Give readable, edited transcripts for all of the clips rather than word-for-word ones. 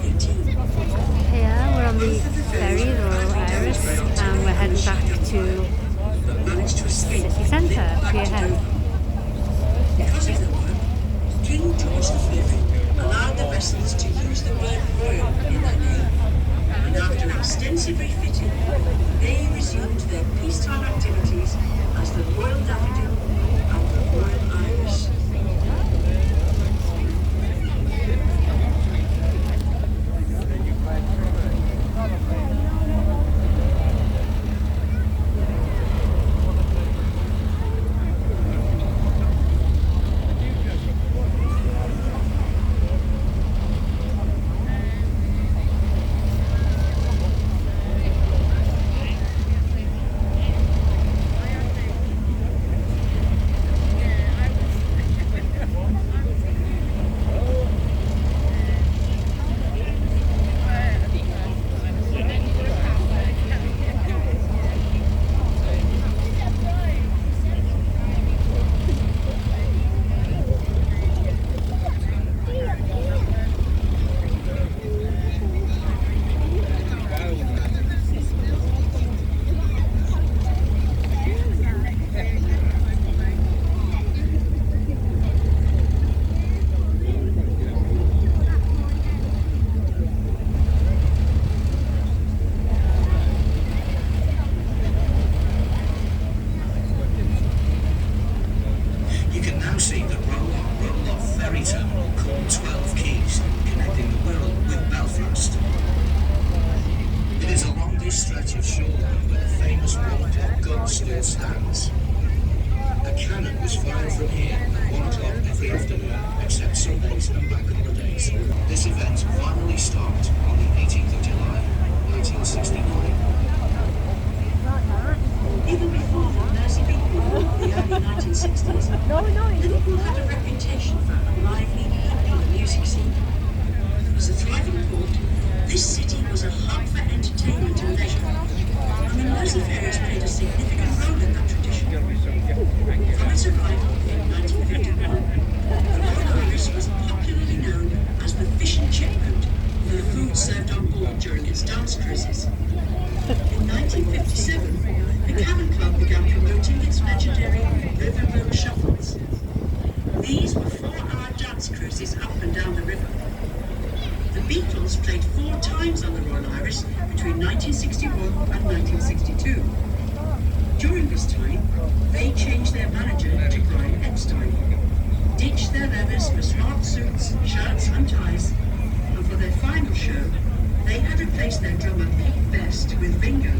Here we're on the ferry, the Royal Iris, and we're heading back to city centre, Pier Henry. Because of the work, King George V allowed the vessels to use the word royal in their name, and after extensive refitting, they resumed their peacetime activities as the Royal Daffodil and the Royal Iris. See the roll-on, roll-off ferry terminal called 12 Quays, connecting the Wirral with Belfast. It is along this stretch of shoreline where the famous 1 o'clock gun still stands. A cannon was fired from here at 1 o'clock every afternoon, except Sundays and bank holidays. This event finally stopped on the 18th of July, 1969. Even before the Mersey War in the early 1960s, Liverpool had a reputation for a lively, happy music scene. As a thriving port, this city was a hub for entertainment and leisure, and the Mersey ferries played a significant role in that tradition. From its arrival in 1951, the Royal Iris was popularly known as the fish and chip boat for the food served on board during its dance cruises. In 1957, the Cabin Club began promoting its legendary riverboat shuffles. These were 4-hour dance cruises up and down the river. The Beatles played 4 times on the Royal Iris between 1961 and 1962. During this time, they changed their manager to Brian Epstein, ditched their leathers for smart suits, shirts and ties, and for their final show, they had replaced their drummer Pete Best with Ringo.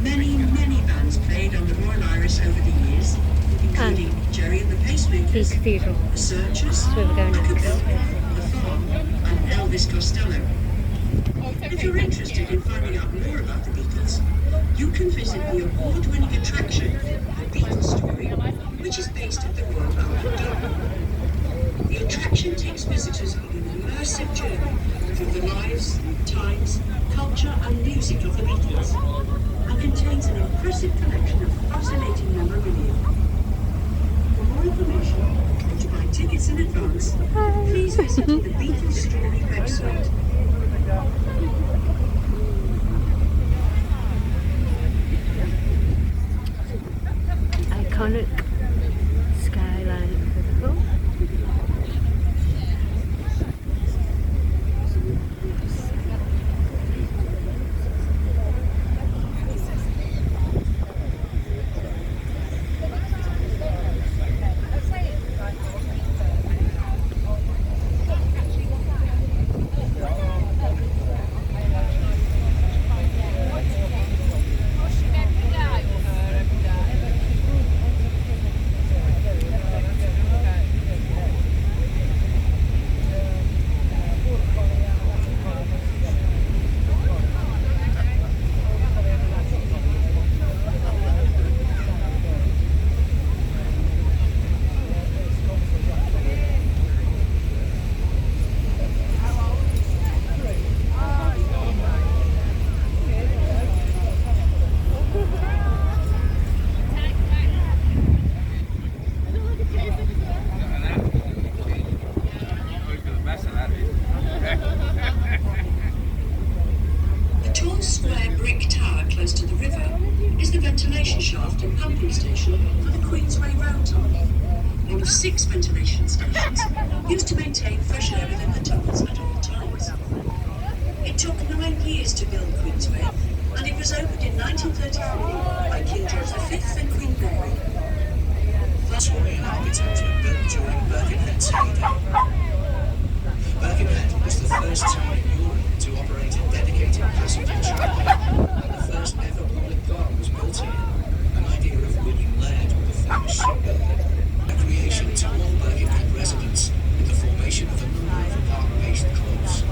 Many bands played on the Royal Iris over the years, including Jerry and the Pacemakers, The cathedral. The Searchers, That's where we're going next. The Farm, and Elvis Costello. If you're interested in finding out more about the Beatles, you can visit the award-winning attraction, The Beatles Story, which is based at the Royal Albert Dome. The attraction takes visitors on an immersive journey through the lives, times, culture and music of the Beatles, and contains an impressive collection of fascinating memorabilia. For more information and to buy tickets in advance, please visit the Beatles Story website. Iconic skyline of Liverpool. pumping station for the Queensway Rail Tunnel, one of 6 ventilation stations used to maintain fresh air within the tunnels at all times. It took 9 years to build Queensway, and it was opened in 1934 by King George V and Queen Mary. Victorian architecture built during Birkenhead's heyday. Birkenhead was the first town in Europe to operate a dedicated passenger tramway, and the first ever public park was built here, an idea of William Laird, the famous shipbuilder. A creation to all Birkenhead residents with the formation of a number of park-based clubs.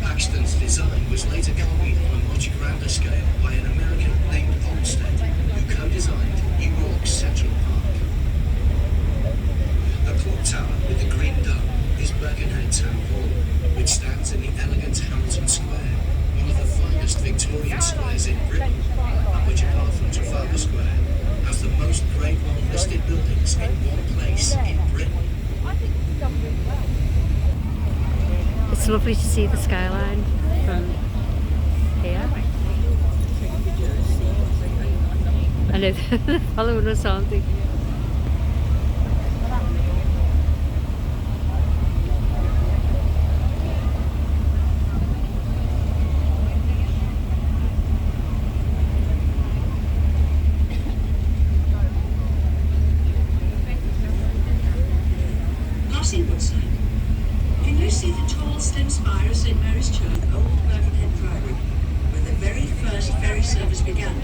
Paxton's design was later copied on a much grander scale by an American named Olmsted, who co-designed New York's Central Park. The clock tower with the green dome is Birkenhead Town Hall, which stands in the elegant Hamilton Square, one of the finest Victorian squares in Britain, and which, apart from Trafalgar Square, has the most Grade 1 listed buildings in one place in Britain. It's lovely to see the skyline from here. I know they're following us, aren't they? Passing Woodside, can you see the tall, slim spire of St Mary's Church, Old Birkenhead Priory, where the very first ferry service began?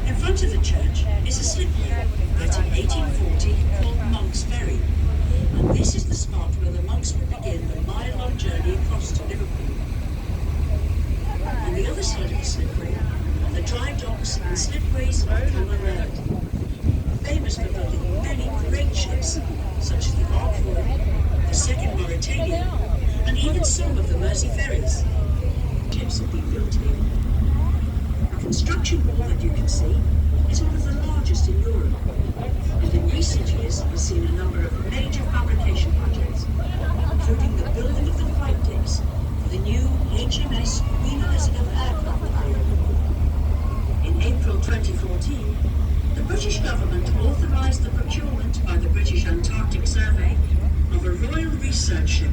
In front of the church is a slipway built in 1840 called Monk's Ferry, and this is the spot where the monks would begin the mile-long journey across to Liverpool. On the other side of the slipway are the dry docks and slipways of Cameron, famous for building many great ships, such as the Ark Royal, the Second Mauritania, and even some of the Mersey ferries. Ships have been built here. The construction wall that you can see is one of the largest in Europe, and in recent years has seen a number of major fabrication projects, including the building of the flight decks for the new HMS Queen Elizabeth aircraft carrier. In April 2014, the British government authorised the procurement by the British Antarctic Survey of a Royal Research ship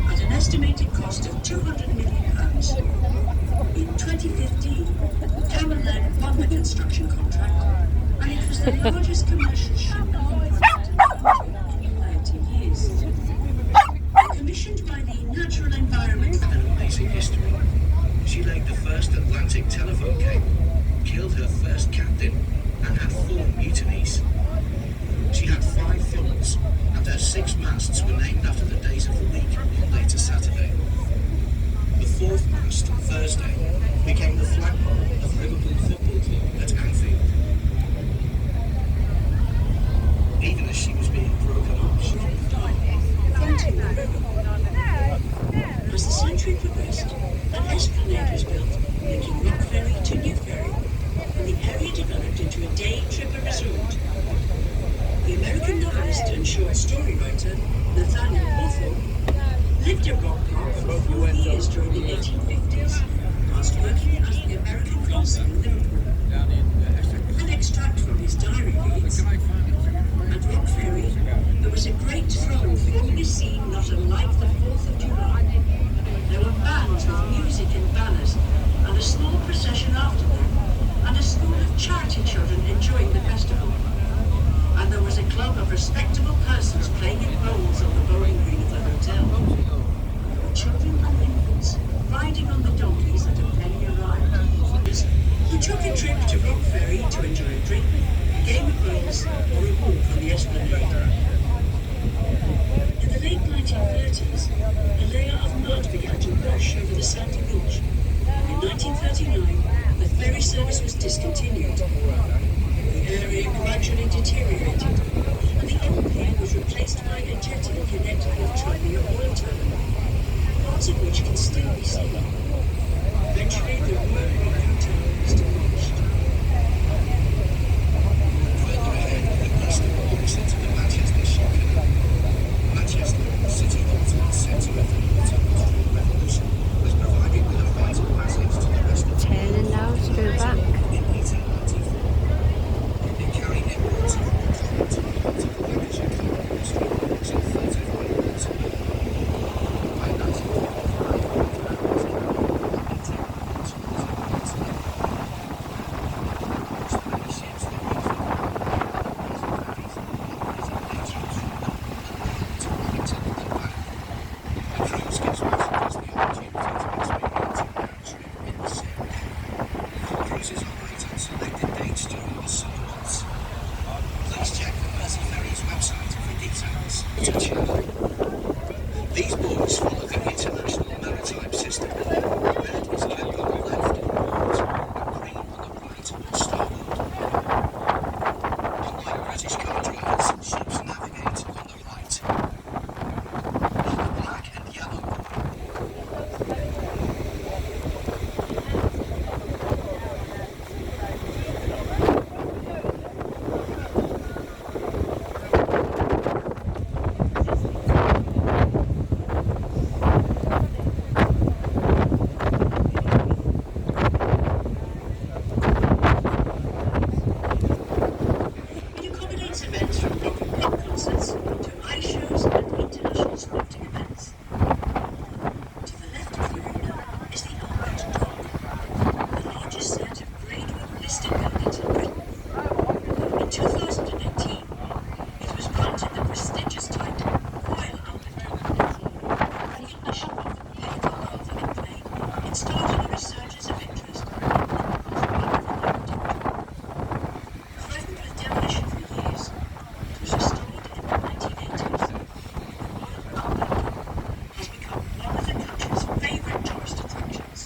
at an estimated cost of £200 million. In 2015, Cameron won the construction contract, and it was the largest commercial shipbuilding project in 30 years. Commissioned by the Natural Environment. An amazing history. She laid the first Atlantic telephone cable, killed her first captain, and had 4 mutinies. She had 5 funnels, and her 6 masts were named after the days of the week, Monday to Saturday. The 4th mast, Thursday, became the flagpole of Liverpool Football Club at Anfield. Even as she was being broken up, she died. As the century progressed, an esplanade was built, linking Rock Ferry to New Ferry, and the area developed into a day-tripper resort. The American novelist and short story writer Nathaniel Hawthorne lived at Rock Park for 4 years during the 1850s, whilst working as the American consul in Liverpool. An extract from his diary reads, "At Rock Ferry, there was a great throng forming a scene not unlike the 4th of July. There were bands with music and banners, and a small procession after them, and a school of charity children enjoying the festival. And there was a club of respectable persons playing in bowls on the bowling green of the hotel. There were children and infants riding on the donkeys at a penny a ride. We took a trip to Rock Ferry to enjoy a drink, a game of bowls, or a walk on the esplanade." In the late 1930s, a layer of mud began to wash over the sandy beach. In 1939, the ferry service was discontinued. The area gradually deteriorated, and the old pier was replaced by a jetty connected with Tranmere oil terminal, parts of which can still be seen. Eventually, the Royal Hotel was demolished. Further ahead, the western opposite to the Manchester Ship Canal. Manchester, city ultimate centre of the Industrial Revolution, was provided with a vital passage to the rest of the world. Turning now to go back. In 1894, This gives visitors the opportunity to experience a road trip in the sea. Cruises operate on selected dates during the summer months. Please check the Mersey Ferry's website for details. These buoys follow the International Maritime System. Red is kept on the left, and green on the right or starboard. Unlike British car drivers, ships navigate on the right. The black and yellow It accommodates events from rock and pop concerts to ice shows and international sporting events. To the left of the arena is the Albert Dock, the largest set of Grade 1 listed buildings in Britain. In 2018, it was granted the prestigious title Royal Albert Dock, in recognition of the pivotal role that it played in starting a resurgence of interest in the architecture. Threatened with demolition for years, it was restored in the 1980s. The Royal Albert Dock has become one of the country's favourite tourist attractions.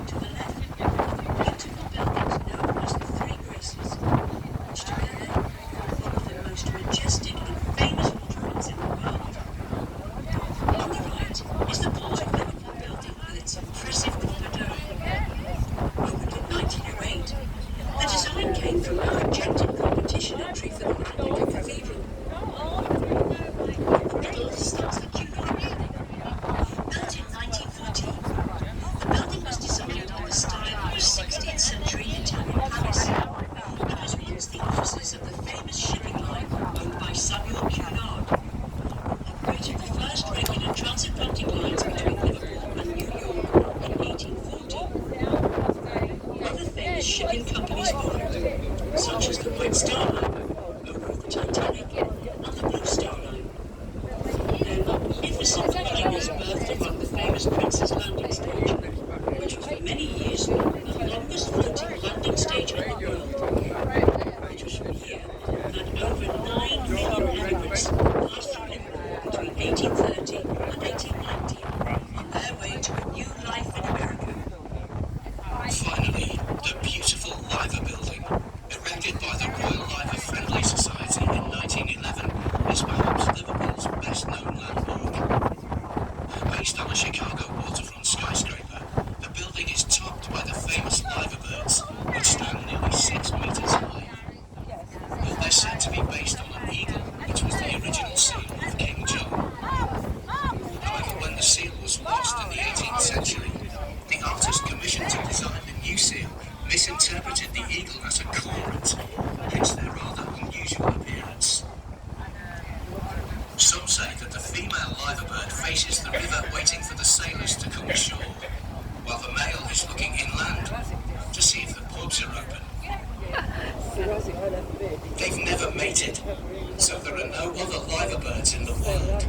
To the left are the beautiful buildings known as the Three Graces, which together form one of the most majestic and famous waterfronts in the world. On the right is the Port of Liverpool building with its impressive copper dome. Opened in 1908, the design came from a rejected competition entry for the Anglican Cathedral. In the middle stands the Cunard building. Built in 1914, the building was designed on the style of a 16th century Italian palace. It was once the offices of the famous shipping line owned by Samuel Cunard, who operated the first regular transatlantic lines between Liverpool and New York in 1840. Other famous shipping companies followed, such as the White Star Line, owner of the Titanic, and the Blue Star Line. Their magnificent dwelling was birthed upon the famous Prince's Landing Stage, which was for many years the longest floating landing stage in the world. Which was from here that over 9 million emigrants passed through Liverpool between 1830 and 1890 on their way to a new life in America. Finally, the beautiful Liver Building, erected by the Royal Liver Friendly Society in 1911, is perhaps Liverpool's best-known landmark. Based on a Chicago waterfront skyscraper, the building is topped by the famous liver birds, which stand nearly 6 meters high. They're said to be based on an eagle, which was the original seal of King John. However, when the seal was lost in the 18th century, the artist commissioned to design the new seal misinterpreted the eagle as a cormorant, hence their rather unusual appearance. Some say that the female liver bird faces the river waiting for the sailors to come ashore, while the male is looking inland to see if the pubs are open. They've never mated, so there are no other liver birds in the world.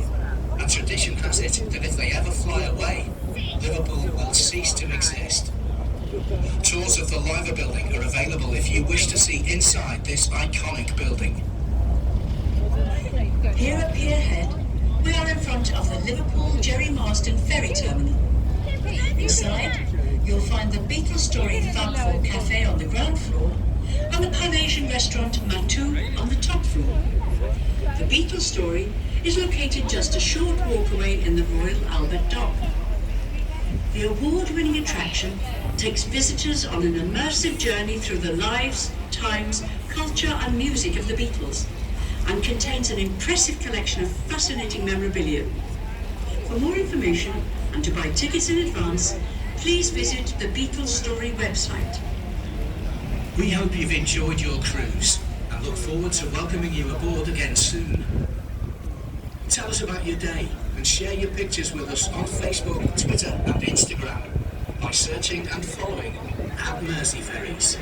And tradition has it that if they ever fly away, Liverpool will cease to exist. Tours of the Liver Building are available if you wish to see inside this iconic building. Here at Pier Head, we are in front of the Liverpool Jerry Marsden Ferry Terminal. Inside, you'll find the Beatles-storied Fab Four Cafe on the ground floor and the Pan-Asian restaurant Matu on the top floor. The Beatles Story is located just a short walk away in the Royal Albert Dock. The award-winning attraction takes visitors on an immersive journey through the lives, times, culture and music of the Beatles, and contains an impressive collection of fascinating memorabilia. For more information and to buy tickets in advance, please visit the Beatles Story website. We hope you've enjoyed your cruise and look forward to welcoming you aboard again soon. Tell us about your day and share your pictures with us on Facebook, Twitter and Instagram by searching and following @Mersey Ferries.